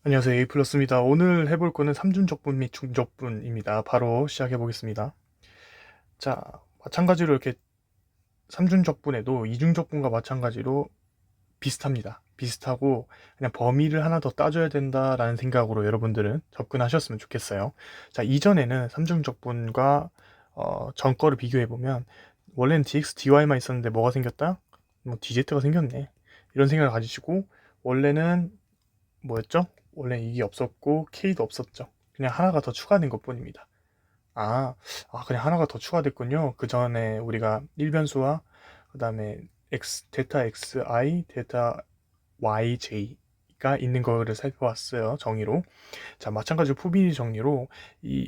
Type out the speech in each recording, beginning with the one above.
안녕하세요. 에이플러스입니다. 오늘 해볼 거는 삼중적분 및 중적분입니다. 바로 시작해 보겠습니다. 자, 마찬가지로 이렇게 삼중적분에도 이중적분과 마찬가지로 비슷합니다. 비슷하고 그냥 범위를 하나 더 따져야 된다라는 생각으로 여러분들은 접근하셨으면 좋겠어요. 자, 이전에는 삼중적분과 전 거를 비교해 보면 원래는 dx, dy만 있었는데 뭐가 생겼다? 뭐 dz가 생겼네. 이런 생각을 가지시고 원래는 뭐였죠? 원래 이게 없었고 K도 없었죠. 그냥 하나가 더 추가된 것뿐입니다. 아, 그냥 하나가 더 추가됐군요. 그 전에 우리가 일변수와 그 다음에 데이터 xi, 데이터 yj가 있는 거를 살펴봤어요. 정의로. 자, 마찬가지로 푸비니 정리로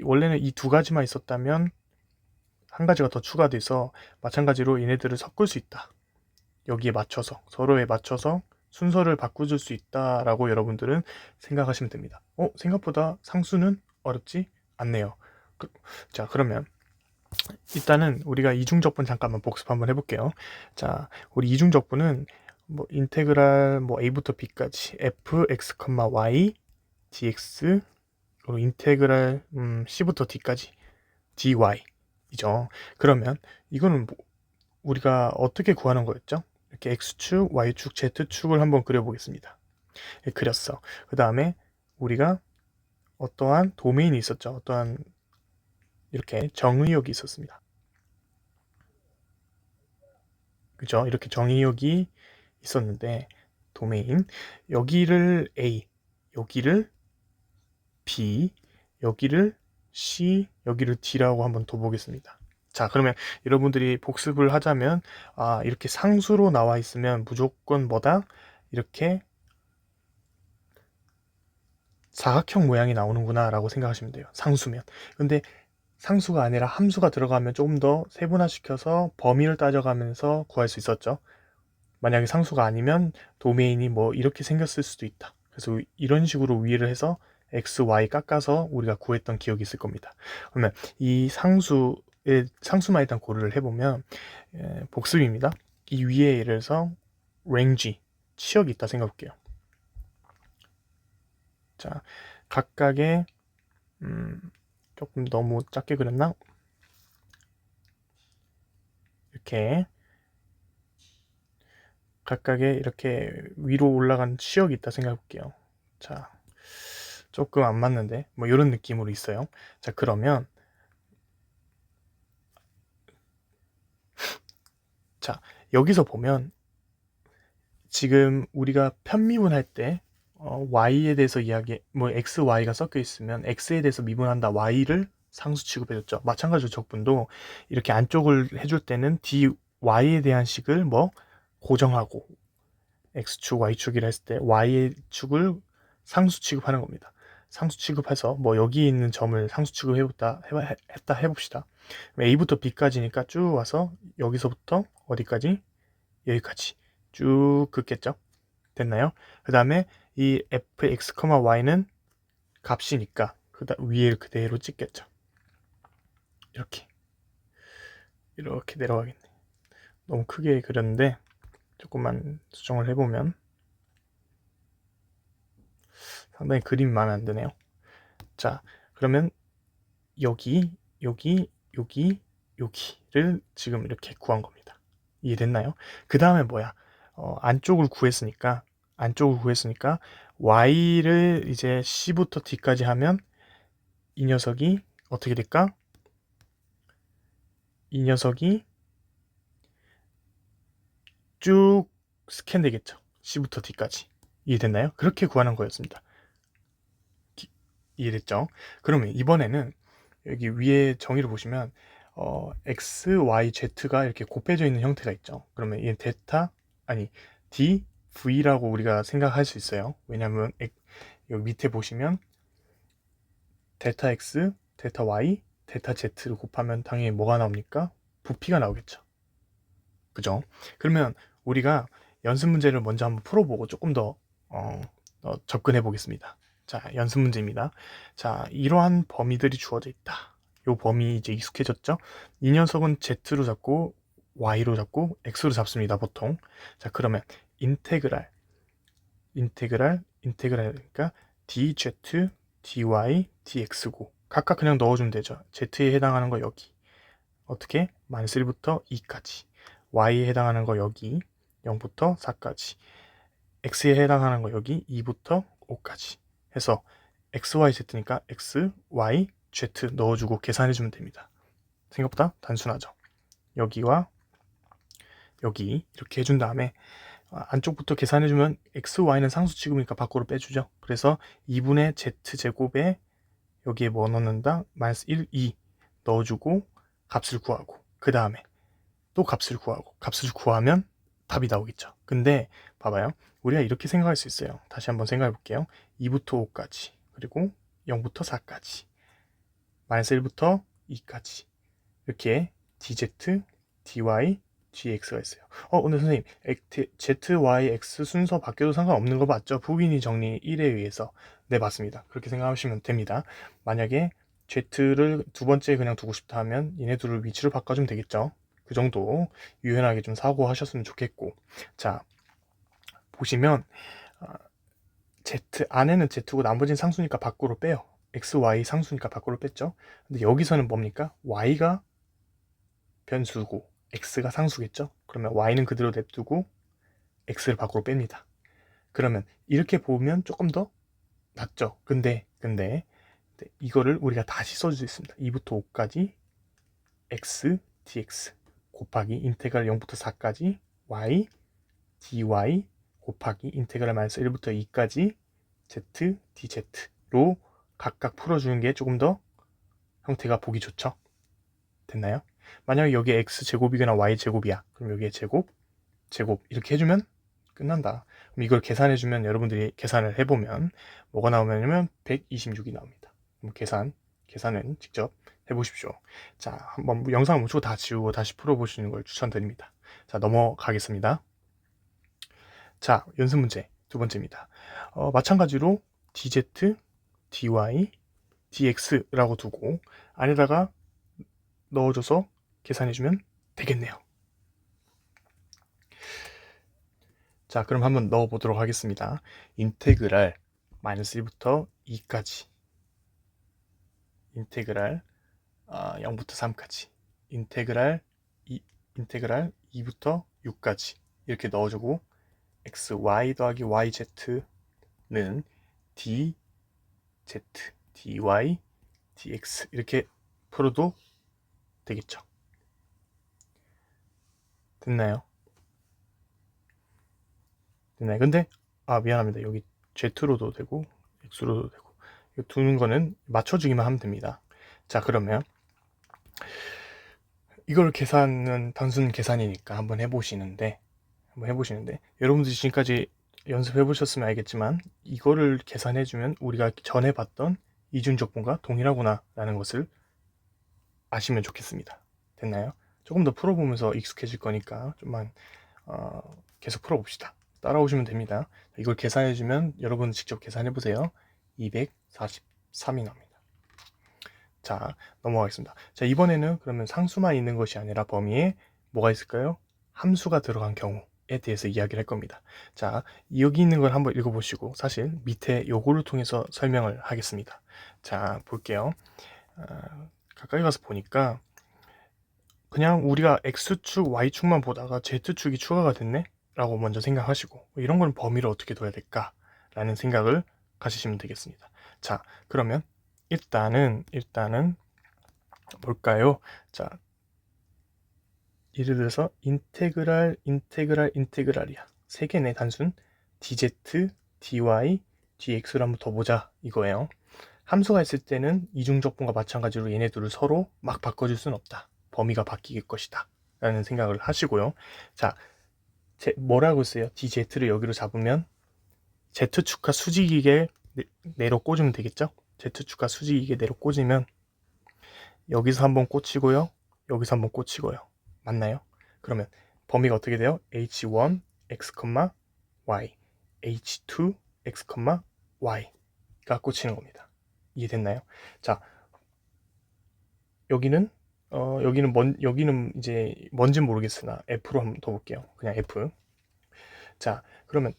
원래는 이 두 가지만 있었다면 한 가지가 더 추가돼서 마찬가지로 얘네들을 섞을 수 있다. 여기에 맞춰서 서로에 맞춰서 순서를 바꿔줄 수 있다라고 여러분들은 생각하시면 됩니다. 생각보다 상수는 어렵지 않네요. 자, 그러면 일단은 우리가 이중적분 잠깐만 복습 한번 해볼게요. 자, 우리 이중적분은 뭐 인테그랄 뭐 a부터 b까지 fx, y dx 그리고 인테그랄 c부터 d까지 dy 이죠. 그러면 이거는 뭐 우리가 어떻게 구하는 거였죠? 이렇게 x축, y축, z축을 한번 그려보겠습니다. 그렸어. 그 다음에 우리가 어떠한 도메인이 있었죠. 어떠한 이렇게 정의역이 있었습니다. 그죠? 이렇게 정의역이 있었는데 도메인 여기를 A, 여기를 B, 여기를 C, 여기를 D라고 한번 둬보겠습니다. 자, 그러면 여러분들이 복습을 하자면 이렇게 상수로 나와 있으면 무조건 뭐다? 이렇게 사각형 모양이 나오는구나 라고 생각하시면 돼요. 상수면. 근데 상수가 아니라 함수가 들어가면 조금 더 세분화시켜서 범위를 따져가면서 구할 수 있었죠. 만약에 상수가 아니면 도메인이 뭐 이렇게 생겼을 수도 있다. 그래서 이런 식으로 위를 해서 x, y 깎아서 우리가 구했던 기억이 있을 겁니다. 그러면 이 상수만 일단 고려를 해보면 복습입니다. 이 위에 예를 들어서 range, 치역이 있다 생각할게요. 자, 각각의 조금 너무 작게 그렸나? 이렇게 각각의 이렇게 위로 올라간 치역이 있다 생각해 볼게요. 자, 조금 안 맞는데 뭐 이런 느낌으로 있어요. 자, 그러면 자, 여기서 보면 지금 우리가 편미분 할 때 y에 대해서 뭐 x, y가 섞여 있으면 x에 대해서 미분한다 y를 상수 취급해줬죠. 마찬가지로 적분도 이렇게 안쪽을 해줄 때는 dy에 대한 식을 뭐 고정하고 x축, y축이라 했을 때 y축을 상수 취급하는 겁니다. 상수 취급해서 뭐 여기 있는 점을 상수 취급했다 해봅시다. a부터 b까지니까 쭉 와서 여기서부터 어디까지? 여기까지 쭉 긋겠죠. 됐나요? 그 다음에 이 fx, y는 값이니까 위에 그대로 찍겠죠. 이렇게 내려가겠네. 너무 크게 그렸는데 조금만 수정을 해보면 상당히 그림이 마음에 안 드네요. 자, 그러면 여기, 여기, 여기, 여기를 지금 이렇게 구한 겁니다. 이해됐나요? 그 다음에 뭐야? 안쪽을 구했으니까 y를 이제 c부터 d까지 하면 이 녀석이 어떻게 될까? 이 녀석이 쭉 스캔 되겠죠. c부터 d까지. 이해됐나요? 그렇게 구하는 거였습니다. 이해됐죠? 그러면 이번에는 여기 위에 정의를 보시면 x, y, z가 이렇게 곱해져 있는 형태가 있죠. 그러면 얘 d, v라고 우리가 생각할 수 있어요. 왜냐하면 여기 밑에 보시면 데이터 x, 데이터 y, 데이터 z를 곱하면 당연히 뭐가 나옵니까? 부피가 나오겠죠. 그죠? 그러면 우리가 연습 문제를 먼저 한번 풀어보고 조금 더 접근해 보겠습니다. 자, 연습 문제입니다. 자, 이러한 범위들이 주어져 있다. 요 범위 이제 익숙해졌죠? 이 녀석은 z로 잡고 y로 잡고 x로 잡습니다, 보통. 자, 그러면 인테그랄 그러니까 dz, dy, dx고 각각 그냥 넣어주면 되죠. z에 해당하는 거 여기 어떻게? -1부터 2까지 y에 해당하는 거 여기 0부터 4까지 x에 해당하는 거 여기 2부터 5까지 해서 x, y, z니까 x, y, z 넣어주고 계산해주면 됩니다. 생각보다 단순하죠. 여기와 여기 이렇게 해준 다음에 안쪽부터 계산해주면 x, y는 상수 취급이니까 밖으로 빼주죠. 그래서 2분의 z제곱에 여기에 뭐 넣는다? -1, 2 넣어주고 값을 구하고 그 다음에 또 값을 구하고 값을 구하면 답이 나오겠죠. 근데 봐봐요. 우리가 이렇게 생각할 수 있어요. 다시 한번 생각해 볼게요. 2부터 5까지 그리고 0부터 4까지 -1부터 2까지 이렇게 dz, dy, dx가 있어요. 근데 선생님 z, y, x 순서 바뀌어도 상관없는 거 맞죠? 부빈이 정리 1에 의해서. 네, 맞습니다. 그렇게 생각하시면 됩니다. 만약에 z를 두 번째 그냥 두고 싶다 하면 얘네 둘을 위치로 바꿔주면 되겠죠. 그 정도 유연하게 좀 사고하셨으면 좋겠고, 자 보시면 z 안에는 z고 나머지는 상수니까 밖으로 빼요. x, y 상수니까 밖으로 뺐죠. 근데 여기서는 뭡니까? y가 변수고 x가 상수겠죠. 그러면 y는 그대로 냅두고 x를 밖으로 뺍니다. 그러면 이렇게 보면 조금 더 낫죠. 근데 이거를 우리가 다시 써줄 수 있습니다. 2부터 5까지 x dx 곱하기 인테그랄 0부터 4까지 y dy 곱하기 인테그랄 -1부터 2까지 z dz로 각각 풀어주는 게 조금 더 형태가 보기 좋죠. 됐나요? 만약에 여기에 x제곱이거나 y제곱이야. 그럼 여기에 제곱 이렇게 해주면 끝난다. 그럼 이걸 계산해주면 여러분들이 계산을 해보면 뭐가 나오냐면 126이 나옵니다. 그럼 계산은 직접 해보십시오. 자, 한번 영상을 멈추고 다 지우고 다시 풀어보시는 걸 추천드립니다. 자, 넘어가겠습니다. 자, 연습 문제 두 번째입니다. 마찬가지로 dz, dy, dx라고 두고 안에다가 넣어줘서 계산해주면 되겠네요. 자, 그럼 한번 넣어보도록 하겠습니다. 인테그랄 -1부터 2까지 인테그랄 0부터 3까지 인테그랄 2부터 6까지 이렇게 넣어주고 x, y 더하기 yz는 dz, dy, dx 이렇게 풀어도 되겠죠. 됐나요? 근데 미안합니다. 여기 z로도 되고 x로도 되고 이거 두는 거는 맞춰주기만 하면 됩니다. 자, 그러면 이걸 계산은 단순 계산이니까 한번 해보시는데 여러분들이 지금까지 연습해 보셨으면 알겠지만 이거를 계산해주면 우리가 전에 봤던 이중적분과 동일하구나 라는 것을 아시면 좋겠습니다. 됐나요? 조금 더 풀어보면서 익숙해질 거니까 좀만 계속 풀어봅시다. 따라오시면 됩니다. 이걸 계산해주면 여러분 직접 계산해보세요. 243이 나옵니다. 자, 넘어가겠습니다. 자, 이번에는 그러면 상수만 있는 것이 아니라 범위에 뭐가 있을까요? 함수가 들어간 경우에 대해서 이야기를 할 겁니다. 자, 여기 있는 걸 한번 읽어보시고 사실 밑에 요거를 통해서 설명을 하겠습니다. 자, 볼게요. 가까이 가서 보니까 그냥 우리가 X축, Y축만 보다가 Z축이 추가가 됐네? 라고 먼저 생각하시고 이런 건 범위를 어떻게 둬야 될까? 라는 생각을 가지시면 되겠습니다. 자, 그러면 일단은 뭘까요? 자, 예를 들어서 인테그랄이야. 세 개네, 단순. dz, dy, dx를 한번 더 보자 이거예요. 함수가 있을 때는 이중적분과 마찬가지로 얘네들을 서로 막 바꿔줄 수는 없다. 범위가 바뀔 것이다 라는 생각을 하시고요. 자, 뭐라고 써요? dz를 여기로 잡으면 z축과 수직이게 내로 꽂으면 되겠죠? z축과 수직이게 내로 꽂으면 여기서 한번 꽂히고요. 여기서 한번 꽂히고요. 맞나요? 그러면 범위가 어떻게 돼요? h1, x, y, h2, x, y가 꽂히는 겁니다. 이해됐나요? 자, 여기는 이제 뭔진 모르겠으나 F로 한번 더 볼게요. 그냥 F. 자, 그러면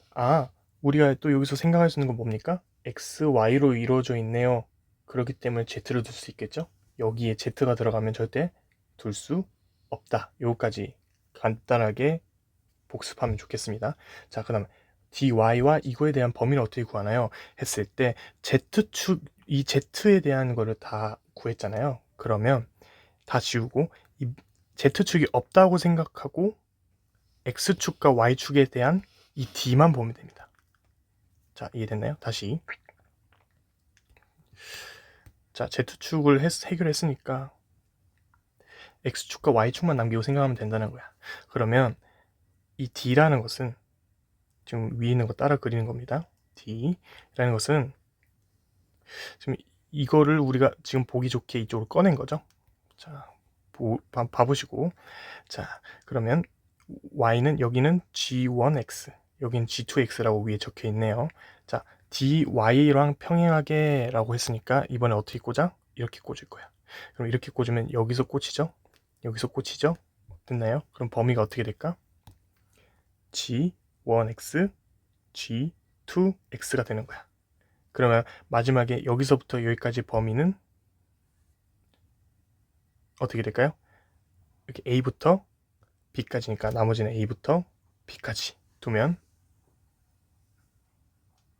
우리가 또 여기서 생각할 수 있는 건 뭡니까? xy로 이루어져 있네요. 그렇기 때문에 z를 둘 수 있겠죠? 여기에 z가 들어가면 절대 둘 수 없다. 요거까지 간단하게 복습하면 좋겠습니다. 자, 그 다음 dy와 이거에 대한 범위를 어떻게 구하나요? 했을 때 z축, 이 z에 대한 거를 다 구했잖아요. 그러면 다 지우고 이 z축이 없다고 생각하고 x축과 y축에 대한 이 d만 보면 됩니다. 자, 이해됐나요? 다시. 자, z축을 해결했으니까 x축과 y축만 남기고 생각하면 된다는 거야. 그러면 이 d라는 것은 지금 위에 있는 거 따라 그리는 겁니다. d라는 것은 지금 이거를 우리가 지금 보기 좋게 이쪽으로 꺼낸 거죠. 자, 봐보시고. 자, 그러면 y는 여기는 g1x, 여긴 g2x라고 위에 적혀 있네요. 자, dy랑 평행하게 라고 했으니까 이번에 어떻게 꽂아? 이렇게 꽂을 거야. 그럼 이렇게 꽂으면 여기서 꽂히죠? 여기서 꽂히죠? 됐나요? 그럼 범위가 어떻게 될까? g1x, g2x가 되는 거야. 그러면 마지막에 여기서부터 여기까지 범위는 어떻게 될까요? 이렇게 a부터 b까지니까 나머지는 a부터 b까지 두면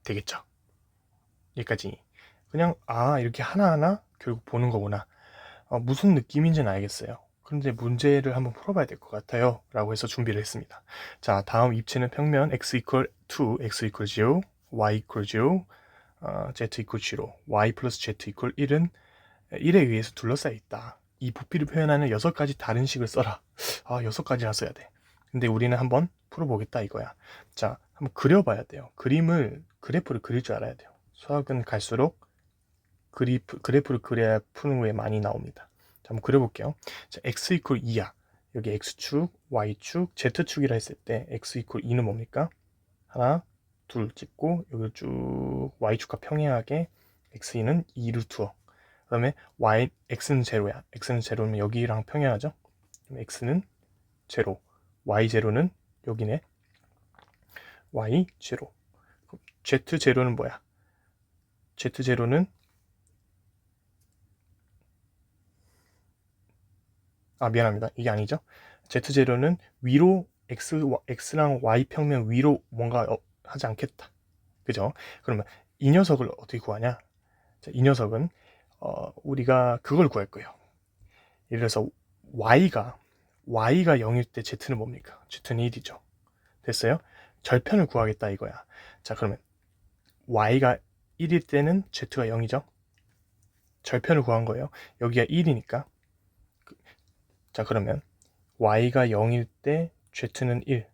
되겠죠. 여기까지. 그냥 이렇게 하나하나 결국 보는 거구나. 무슨 느낌인지는 알겠어요. 그런데 문제를 한번 풀어봐야 될 것 같아요. 라고 해서 준비를 했습니다. 자, 다음 입체는 평면 x equal 2, x equal 0, y equal 0, z equal 0, y 플러스 z equal 1은 1에 의해서 둘러싸여 있다. 이 부피를 표현하는 6가지 다른 식을 써라. 6가지나 써야 돼. 근데 우리는 한번 풀어보겠다 이거야. 자, 한번 그려봐야 돼요. 그래프를 그릴 줄 알아야 돼요. 수학은 갈수록 그래프를 그려야 푸는 거에 많이 나옵니다. 자, 한번 그려볼게요. 자, x 이퀄 2야. 여기 x축, y축, z축이라 했을 때 x 이퀄 2는 뭡니까? 하나, 둘 찍고 여기를 쭉 y축과 평행하게 x2는 2를 두어. 그 다음에 x는 제로야. x는 제로면 여기랑 평행하죠? 그럼 x는 제로, y 제로는 여기네. y 제로. z 제로는 뭐야? z 제로는 미안합니다. 이게 아니죠. z0는 위로 x랑 y 평면 위로 뭔가 하지 않겠다. 그죠? 그러면 이 녀석을 어떻게 구하냐? 자, 이 녀석은 우리가 그걸 구할 거예요. 예를 들어서 y가 0일 때 z는 뭡니까? z는 1이죠. 됐어요? 절편을 구하겠다 이거야. 자, 그러면 y가 1일 때는 z가 0이죠. 절편을 구한 거예요. 여기가 1이니까. 자, 그러면 y가 0일 때 z는 1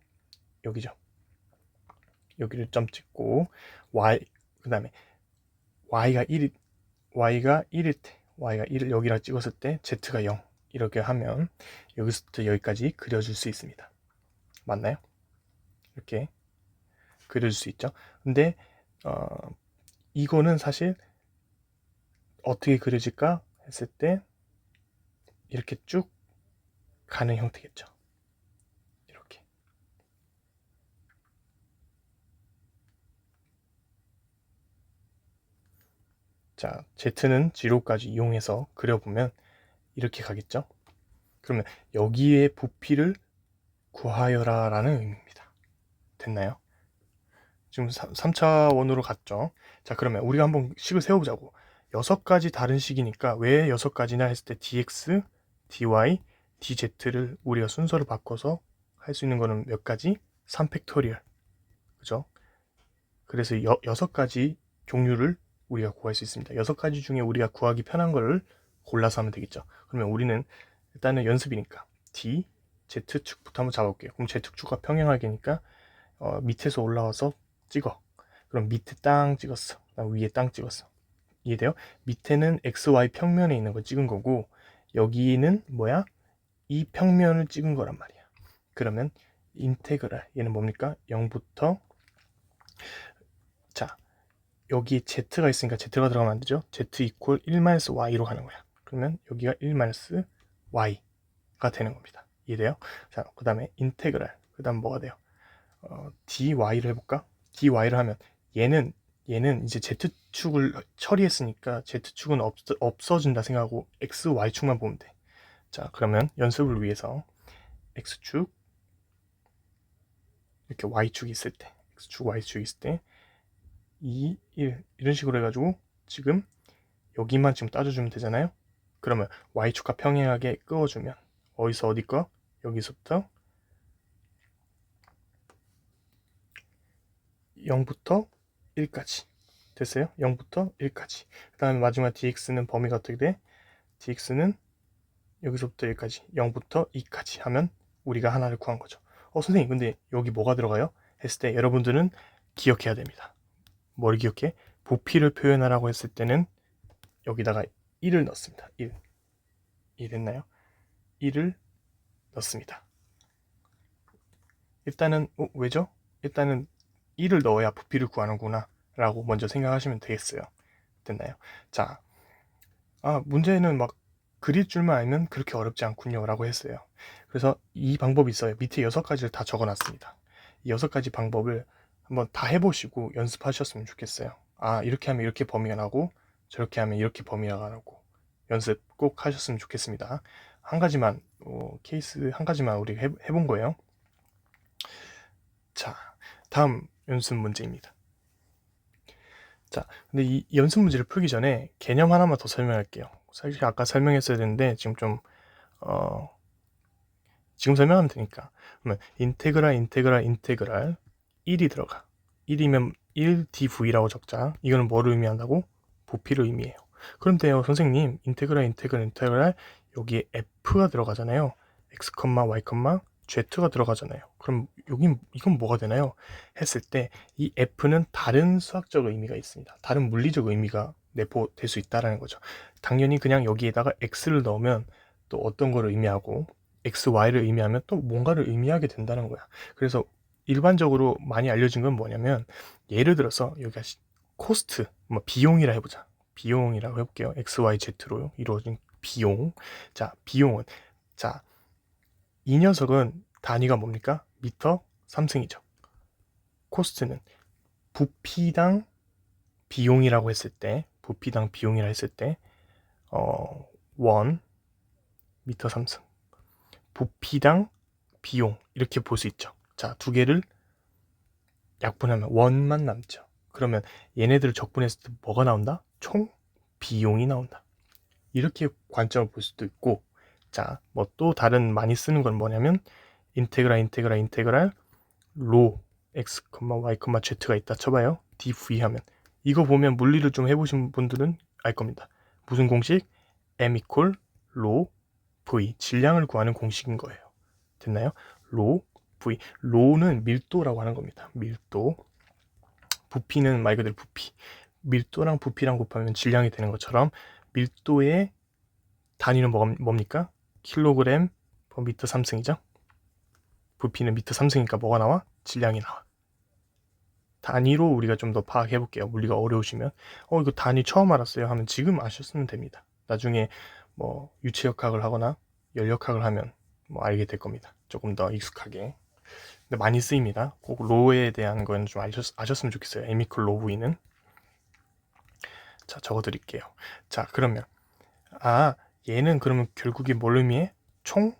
여기죠. 여기를 점 찍고 그 다음에 y가 1일 때 y가 1을 여기랑 찍었을 때 z가 0 이렇게 하면 여기서부터 여기까지 그려줄 수 있습니다. 맞나요? 이렇게 그려줄 수 있죠. 근데 이거는 사실 어떻게 그려질까 했을 때 이렇게 쭉 가는 형태겠죠. 이렇게. 자, z는 0까지 이용해서 그려보면 이렇게 가겠죠. 그러면 여기에 부피를 구하여라 라는 의미입니다. 됐나요? 지금 3차원으로 갔죠. 자, 그러면 우리가 한번 식을 세워보자고. 6가지 다른 식이니까 왜 6가지나 했을 때 dx, dy, dz를 우리가 순서를 바꿔서 할 수 있는 거는 몇 가지? 3팩토리얼. 그죠? 그래서 6가지 종류를 우리가 구할 수 있습니다. 6가지 중에 우리가 구하기 편한 거를 골라서 하면 되겠죠. 그러면 우리는 일단은 연습이니까 d, z축부터 한번 잡아볼게요. 그럼 z축과 평행하게니까 밑에서 올라와서 찍어. 그럼 밑에 땅 찍었어. 위에 땅 찍었어. 이해돼요? 밑에는 xy 평면에 있는 거 찍은 거고 여기는 뭐야? 이 평면을 찍은 거란 말이야. 그러면 인테그랄 얘는 뭡니까? 0부터 자 여기에 z가 있으니까 z가 들어가면 안 되죠? z 이퀄 1-y로 가는 거야. 그러면 여기가 1-y가 되는 겁니다. 이해돼요? 자, 그 다음에 인테그랄 그 다음 뭐가 돼요? dy를 해볼까? dy를 하면 얘는 이제 X축을 처리했으니까 Z축은 없어진다 생각하고 X, Y축만 보면 돼. 자, 그러면 연습을 위해서 X축, 이렇게 Y축이 있을 때, X축, Y축이 있을 때 2, 1 이런 식으로 해가지고 지금 여기만 지금 따져주면 되잖아요. 그러면 Y축과 평행하게 끄어주면 어디서 어디 거? 여기서부터 0부터 1까지 됐어요? 0부터 1까지. 그 다음에 마지막 dx는 범위가 어떻게 돼? dx는 여기서부터 여기까지 0부터 2까지 하면 우리가 하나를 구한 거죠. 선생님 근데 여기 뭐가 들어가요? 했을 때 여러분들은 기억해야 됩니다. 뭘 기억해? 부피를 표현하라고 했을 때는 여기다가 1을 넣습니다. 1 됐나요? 1을 넣습니다. 일단은 왜죠? 일단은 1을 넣어야 부피를 구하는구나 라고 먼저 생각하시면 되겠어요. 됐나요? 자, 문제는 막 그릴 줄만 알면 그렇게 어렵지 않군요 라고 했어요. 그래서 이 방법이 있어요. 밑에 6가지를 다 적어놨습니다. 이 6가지 방법을 한번 다 해보시고 연습하셨으면 좋겠어요. 이렇게 하면 이렇게 범위가 나고 저렇게 하면 이렇게 범위가 나고 연습 꼭 하셨으면 좋겠습니다. 한 가지만 케이스 한 가지만 우리 해본 거예요. 자, 다음 연습 문제입니다. 자, 근데 이 연습 문제를 풀기 전에 개념 하나만 더 설명할게요. 사실 아까 설명했어야 되는데 지금 좀 지금 설명하면 되니까. 그러면 인테그랄 1이 들어가. 1이면 1dv라고 적자. 이거는 뭐를 의미한다고? 부피를 의미해요. 그럼 돼요. 선생님, 인테그랄 여기에 f가 들어가잖아요. x, y, z가 들어가잖아요. 그럼 이건 뭐가 되나요? 했을 때 이 f는 다른 수학적 의미가 있습니다. 다른 물리적 의미가 내포될 수 있다는 거죠. 당연히 그냥 여기에다가 x를 넣으면 또 어떤 걸 의미하고 x, y를 의미하면 또 뭔가를 의미하게 된다는 거야. 그래서 일반적으로 많이 알려진 건 뭐냐면 예를 들어서 여기가 코스트, 비용이라 해보자. 비용이라고 해볼게요. x, y, z로 이루어진 비용. 자, 비용은 이 녀석은 단위가 뭡니까? 미터 3승이죠. 코스트는 부피당 비용이라고 했을 때 원 미터 3승 부피당 비용 이렇게 볼 수 있죠. 자, 두 개를 약분하면 원만 남죠. 그러면 얘네들을 적분했을 때 뭐가 나온다? 총 비용이 나온다. 이렇게 관점을 볼 수도 있고, 자, 뭐 또 다른 많이 쓰는 건 뭐냐면 인테그랄 로 x, y, z가 있다 쳐봐요. dv 하면 이거 보면 물리를 좀 해보신 분들은 알 겁니다. 무슨 공식? m equal 로 v 질량을 구하는 공식인 거예요. 됐나요? 로 v 로는 밀도라고 하는 겁니다. 밀도. 부피는 말 그대로 부피. 밀도랑 부피랑 곱하면 질량이 되는 것처럼 밀도의 단위는 뭡니까? 킬로그램 per 미터 3승이죠. 부피는 미터 3승이니까 뭐가 나와? 질량이 나와. 단위로 우리가 좀 더 파악해 볼게요. 물리가 어려우시면 이거 단위 처음 알았어요 하면 지금 아셨으면 됩니다. 나중에 뭐 유체역학을 하거나 열역학을 하면 뭐 알게 될 겁니다. 조금 더 익숙하게. 근데 많이 쓰입니다. 꼭 로에 대한 건 좀 아셨으면 좋겠어요. 에미클 로브이는. 자, 적어 드릴게요. 자, 그러면 얘는 그러면 결국에 뭘 의미해? 총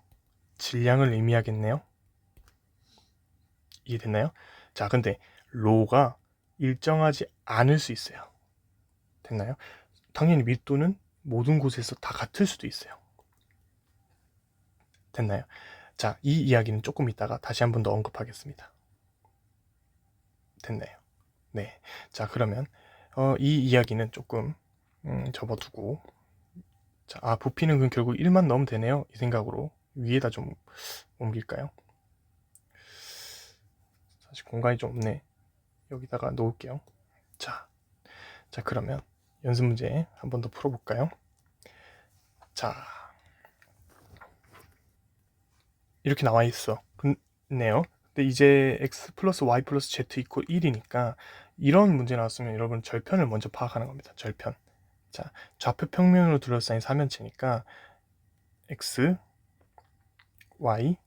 질량을 의미하겠네요. 이해됐나요? 자, 근데 로가 일정하지 않을 수 있어요. 됐나요? 당연히 밀도는 모든 곳에서 다 같을 수도 있어요. 됐나요? 자, 이 이야기는 조금 이따가 다시 한 번 더 언급하겠습니다. 됐나요? 네. 자, 그러면 이 이야기는 조금 접어두고, 자, 부피는 그럼 결국 1만 넣으면 되네요. 이 생각으로 위에다 좀 옮길까요? 사실 공간이 좀 없네. 여기다가 놓을게요. 자, 그러면 연습 문제 한 번 더 풀어볼까요? 자, 이렇게 나와 있어. 네요. 근데 이제 x 플러스 y 플러스 z 이퀄 1이니까 이런 문제 나왔으면 여러분 절편을 먼저 파악하는 겁니다. 절편. 자, 좌표 평면으로 둘러싸인 삼면체니까 x, y,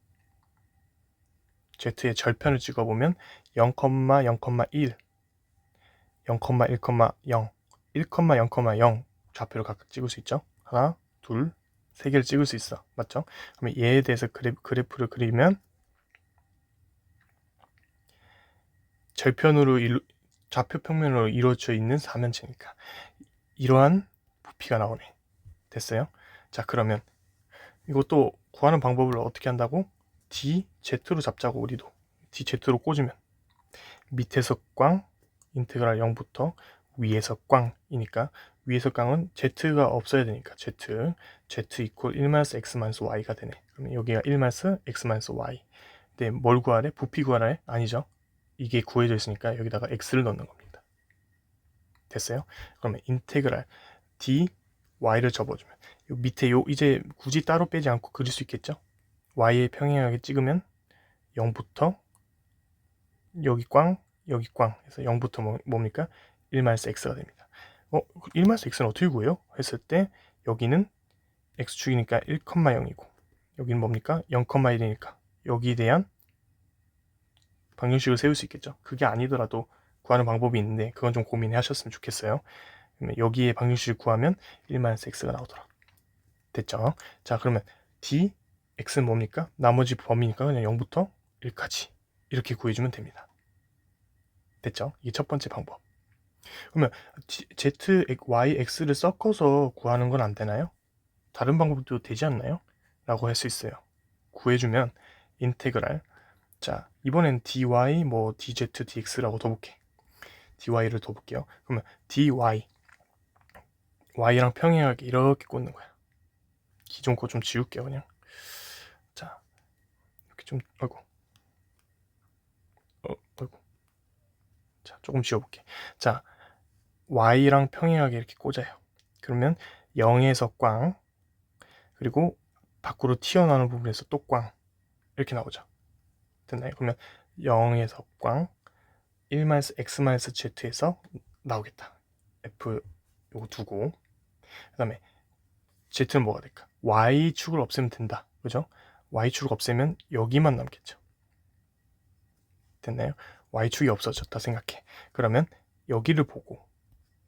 z의 절편을 찍어보면 0,0,1, 0,1,0, 1, 0,0 좌표를 각각 찍을 수 있죠. 하나, 둘, 세 개를 찍을 수 있어. 맞죠? 그러면 얘에 대해서 그래프를 그리면 좌표 평면으로 이루어져 있는 사면체니까 이러한 부피가 나오네. 됐어요? 자, 그러면 이것도 구하는 방법을 어떻게 한다고? DZ로 잡자고. 우리도 DZ로 꽂으면 밑에서 꽝 인테그랄 0부터 위에서 꽝이니까 위에서 꽝은 Z가 없어야 되니까 Z 이퀄 1-X-Y가 되네. 그러면 여기가 1-X-Y. 근데 뭘 구하래? 부피 구하래? 아니죠. 이게 구해져 있으니까 여기다가 X를 넣는 겁니다. 됐어요? 그러면 인테그랄 dy를 접어주면 요 밑에 이제 굳이 따로 빼지 않고 그릴 수 있겠죠? y의 평행하게 찍으면 0부터 여기 꽝 여기 꽝 해서 0부터 뭡니까? 1-x가 됩니다. 1-x는 어떻게 구해요? 했을 때 여기는 x축이니까 1,0이고 여기는 뭡니까? 0,1이니까 여기에 대한 방정식을 세울 수 있겠죠. 그게 아니더라도 구하는 방법이 있는데 그건 좀 고민해 하셨으면 좋겠어요. 여기에 방정식을 구하면 1-x가 나오더라. 됐죠? 자, 그러면 dx는 뭡니까? 나머지 범위니까 그냥 0부터 1까지 이렇게 구해주면 됩니다. 됐죠? 이게 첫 번째 방법. 그러면 z, y, x를 섞어서 구하는 건 안 되나요? 다른 방법도 되지 않나요? 라고 할 수 있어요. 구해주면 인테그랄. 자, 이번엔 dy, dz, dx라고 둬볼게. dy를 둬볼게요. 그러면 dy, y랑 평행하게 이렇게 꽂는 거야. 기존 거 좀 지울게요, 그냥. 자, 이렇게 좀, 아이고. 자, 조금 지워볼게. 자, y랑 평행하게 이렇게 꽂아요. 그러면 0에서 꽝, 그리고 밖으로 튀어나오는 부분에서 또 꽝, 이렇게 나오죠. 됐나요? 그러면 0에서 꽝, 1-x-z에서 나오겠다. f 요거 두고, 그 다음에 z는 뭐가 될까? y축을 없애면 된다. 그죠? y축을 없애면 여기만 남겠죠. 됐나요? y축이 없어졌다 생각해. 그러면 여기를 보고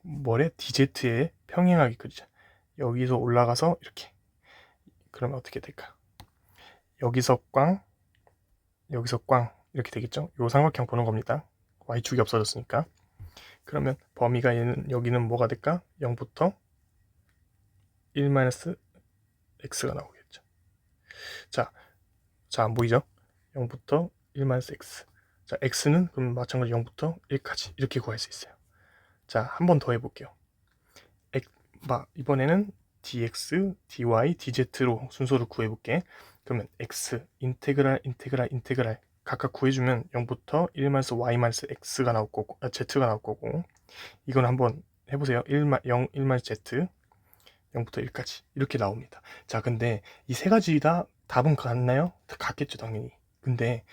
뭐래? dz에 평행하게 그리자. 여기서 올라가서 이렇게. 그러면 어떻게 될까? 여기서 꽝, 여기서 꽝 이렇게 되겠죠? 요 삼각형 보는 겁니다. y축이 없어졌으니까. 그러면 범위가 여기는 뭐가 될까? 0부터 1-x가 나오겠죠. 자, 안 보이죠? 0부터 1-x. 자, x는 그럼 마찬가지 0부터 1까지 이렇게 구할 수 있어요. 자, 한 번 더 해볼게요. 이번에는 dx, dy, dz로 순서를 구해볼게. 그러면 x, 인테그랄 각각 구해주면 0부터 1-y-x가 나올 거고, z가 나올 거고, 이건 한번 해보세요. 1-z, 0부터 1까지 이렇게 나옵니다. 자, 근데 이 세 가지 다 답은 같나요? 같겠죠, 당연히. 근데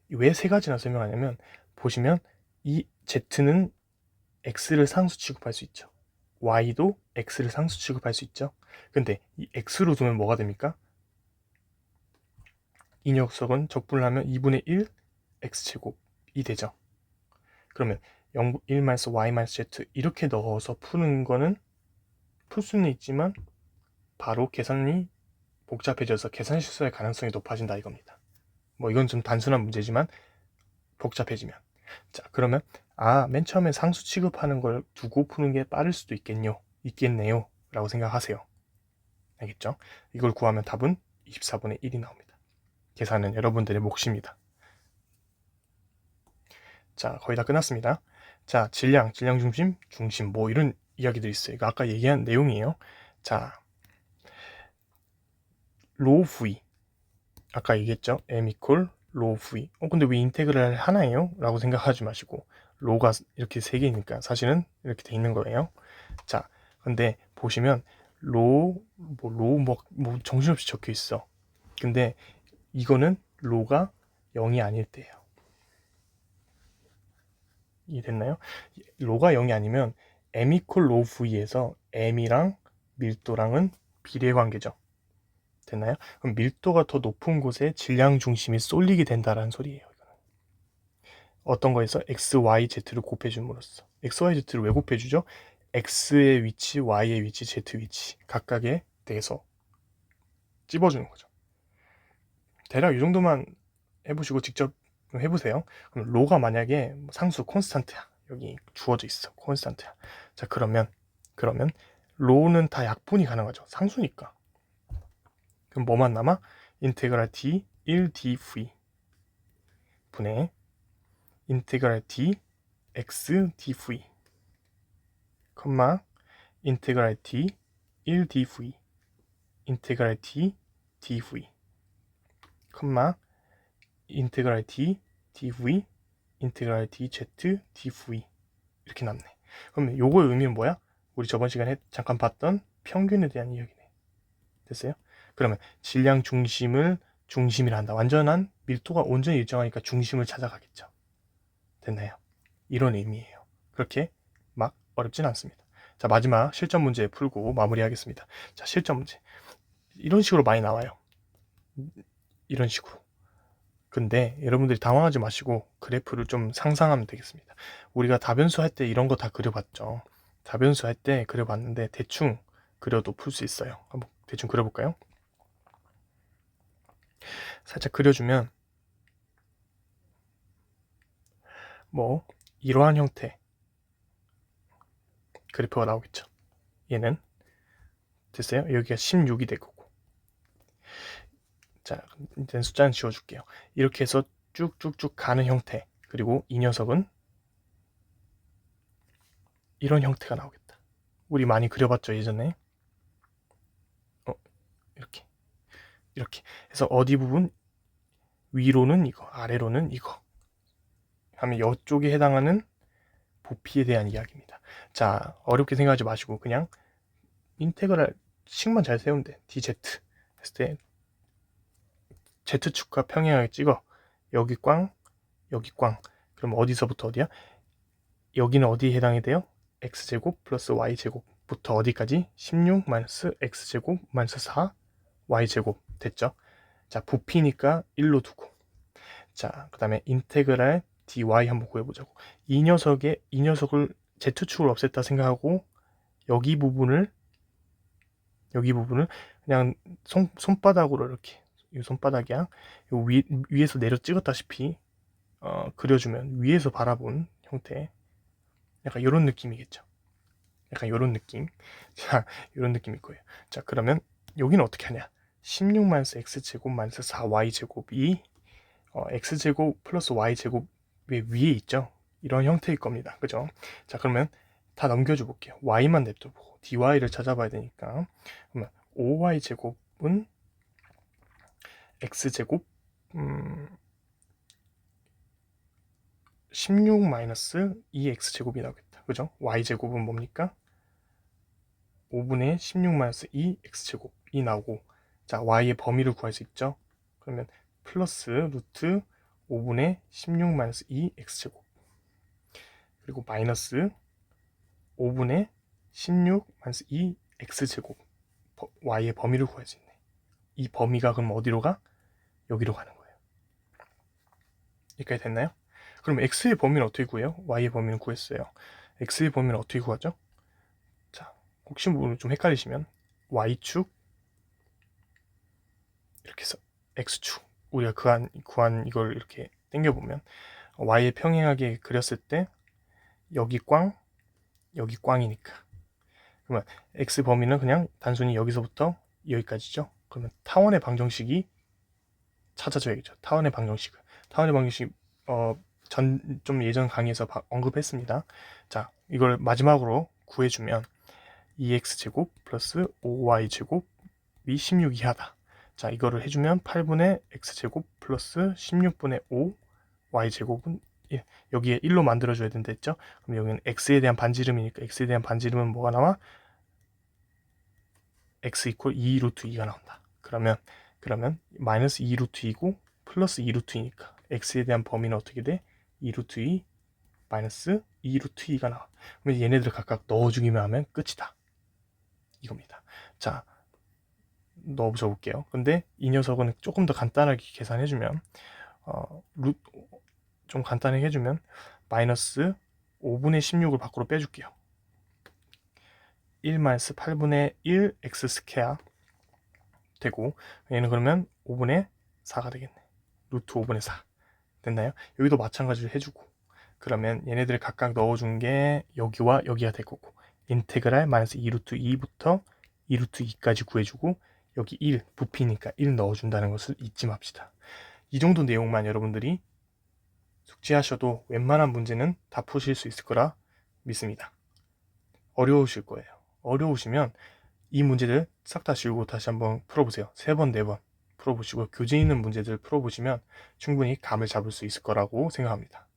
왜 세 가지나 설명하냐면, 보시면 이 z는 x를 상수 취급할 수 있죠. y도 x를 상수 취급할 수 있죠. 근데 이 x로 두면 뭐가 됩니까? 이 녀석은 적분을 하면 2분의 1 x제곱이 되죠. 그러면 1-y-z 이렇게 넣어서 푸는 거는 풀 수는 있지만 바로 계산이 복잡해져서 계산 실수할 가능성이 높아진다 이겁니다. 이건 좀 단순한 문제지만 복잡해지면. 자, 그러면 맨 처음에 상수 취급하는 걸 두고 푸는 게 빠를 수도 있겠네요 라고 생각하세요. 알겠죠? 이걸 구하면 답은 24분의 1이 나옵니다. 계산은 여러분들의 몫입니다. 자, 거의 다 끝났습니다. 자, 질량 중심 이런 이야기들이 있어요. 이거 아까 얘기한 내용이에요. 자, 로 v 아까 얘기했죠? m equal 로 v. 근데 왜 인테그랄 하나예요? 라고 생각하지 마시고 로가 이렇게 세 개니까 사실은 이렇게 돼 있는 거예요. 자, 근데 보시면 정신없이 적혀 있어. 근데 이거는 로가 0이 아닐 때예요. 이해됐나요? 로가 0이 아니면 m equal 로 v에서 m이랑 밀도랑은 비례 관계죠. 됐나요? 그럼 밀도가 더 높은 곳에 질량 중심이 쏠리게 된다라는 소리예요. 어떤 거에서 x, y, z를 곱해줌으로써. x, y, z를 왜 곱해주죠? x의 위치, y의 위치, z 위치 각각에 대해서 찝어주는 거죠. 대략 이 정도만 해보시고 직접 해보세요. 그럼 로가 만약에 상수 콘스탄트야. 여기 주어져 있어. 콘스탄트야. 자, 그러면 로는 다 약분이 가능하죠. 상수니까. 그럼 뭐만 남아? 인테그랄 d 1dv 분의 인테그랄 d x dv 컴마 인테그랄 d 1dv 인테그랄 d dv 컴마 인테그랄 d dv 인테그랄 dz dv 이렇게 남네. 그럼 요거의 의미는 뭐야? 우리 저번 시간에 잠깐 봤던 평균에 대한 이야기네. 됐어요? 그러면 질량 중심을 중심이라 한다. 완전한 밀도가 온전히 일정하니까 중심을 찾아가겠죠. 됐나요? 이런 의미예요. 그렇게 막 어렵진 않습니다. 자, 마지막 실전 문제 풀고 마무리하겠습니다. 자, 실전 문제. 이런 식으로 많이 나와요. 이런 식으로. 근데 여러분들이 당황하지 마시고 그래프를 좀 상상하면 되겠습니다. 우리가 다변수 할 때 이런 거 다 그려봤죠. 다변수 할 때 그려봤는데 대충 그려도 풀 수 있어요. 한번 대충 그려볼까요? 살짝 그려주면 뭐 이러한 형태 그래프가 나오겠죠. 얘는 됐어요? 여기가 16이 될 거고. 자, 일단 숫자는 지워줄게요. 이렇게 해서 쭉쭉쭉 가는 형태. 그리고 이 녀석은 이런 형태가 나오겠다. 우리 많이 그려봤죠, 예전에. 이렇게. 이렇게 해서 어디 부분 위로는 이거, 아래로는 이거 하면 이쪽에 해당하는 부피에 대한 이야기입니다. 자, 어렵게 생각하지 마시고 그냥 인테그랄 식만 잘 세우면 돼. dz 했을 때 z축과 평행하게 찍어. 여기 꽝, 여기 꽝. 그럼 어디서부터 어디야? 여기는 어디에 해당이 돼요? x제곱 플러스 y제곱부터 어디까지? 16 마이너스 x제곱 마이너스 4 y제곱 됐죠? 자, 부피니까 1로 두고. 자, 그 다음에 인테그랄 dy 한번 구해보자고. 이 녀석을 z축을 없앴다 생각하고 여기 부분을 그냥 손바닥으로 이렇게 이 손바닥이야. 요 위에서 내려 찍었다시피 그려주면 위에서 바라본 형태 약간 이런 느낌이겠죠. 약간 이런 느낌. 자, 이런 느낌일 거예요. 자, 그러면 여기는 어떻게 하냐? 16 마이너스 x제곱 마이너스 4y제곱이 x제곱 플러스 y제곱의 위에 있죠. 이런 형태일 겁니다. 그죠? 자, 그러면 다 넘겨줘 볼게요. y만 냅둬보고 dy를 찾아봐야 되니까. 그러면 5y제곱은 x제곱 16 마이너스 2x제곱이 나오겠다. 그죠? y제곱은 뭡니까? 5분의 16 마이너스 2x제곱이 나오고, 자, y의 범위를 구할 수 있죠? 그러면 플러스 루트 5분의 16 마이너스 2x제곱 그리고 마이너스 5분의 16 마이너스 2x제곱 y의 범위를 구할 수 있네. 이 범위가 그럼 어디로 가? 여기로 가는 거예요. 여기까지 됐나요? 그럼 x의 범위는 어떻게 구해요? y의 범위는 구했어요. x의 범위는 어떻게 구하죠? 자, 혹시 모르면 좀 헷갈리시면 y축 이렇게 해서 x축 우리가 구한 이걸 이렇게 당겨보면 y에 평행하게 그렸을 때 여기 꽝 여기 꽝이니까 그러면 x 범위는 그냥 단순히 여기서부터 여기까지죠. 그러면 타원의 방정식이 찾아줘야겠죠. 타원의 방정식 좀 예전 강의에서 언급했습니다. 자, 이걸 마지막으로 구해주면 2x제곱 플러스 5y제곱이 16 이하다. 자, 이거를 해주면 8분의 x제곱 플러스 16분의 5 y제곱은 여기에 1로 만들어줘야 된다 했죠? 그럼 여기는 x에 대한 반지름이니까 x에 대한 반지름은 뭐가 나와? x 이퀄 2 루트 2가 나온다. 그러면 마이너스 2 루트 2고 플러스 2 루트 2니까 x에 대한 범위는 어떻게 돼? 2 루트 2 마이너스 2 루트 2가 나와. 그럼 얘네들을 각각 넣어주기만 하면 끝이다. 이겁니다. 자, 넣어줘 볼게요. 근데 이 녀석은 조금 더 간단하게 계산해주면 좀 간단하게 해주면 마이너스 5분의 16을 밖으로 빼줄게요. 1-8분의 1 x 스퀘어 되고, 얘는 그러면 5분의 4가 되겠네. 루트 5분의 4 됐나요? 여기도 마찬가지로 해주고, 그러면 얘네들 각각 넣어준 게 여기와 여기가 될 거고, 인테그랄 마이너스 2루트 2부터 2루트 2까지 구해주고, 여기 1 부피니까 1 넣어준다는 것을 잊지 맙시다. 이 정도 내용만 여러분들이 숙지하셔도 웬만한 문제는 다 푸실 수 있을 거라 믿습니다. 어려우실 거예요. 어려우시면 이 문제들 싹 다 지우고 다시 한번 풀어보세요. 3번, 4번 풀어보시고 교재 있는 문제들 풀어보시면 충분히 감을 잡을 수 있을 거라고 생각합니다.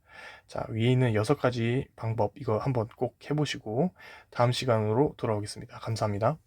자, 위에 있는 6가지 방법 이거 한번 꼭 해보시고 다음 시간으로 돌아오겠습니다. 감사합니다.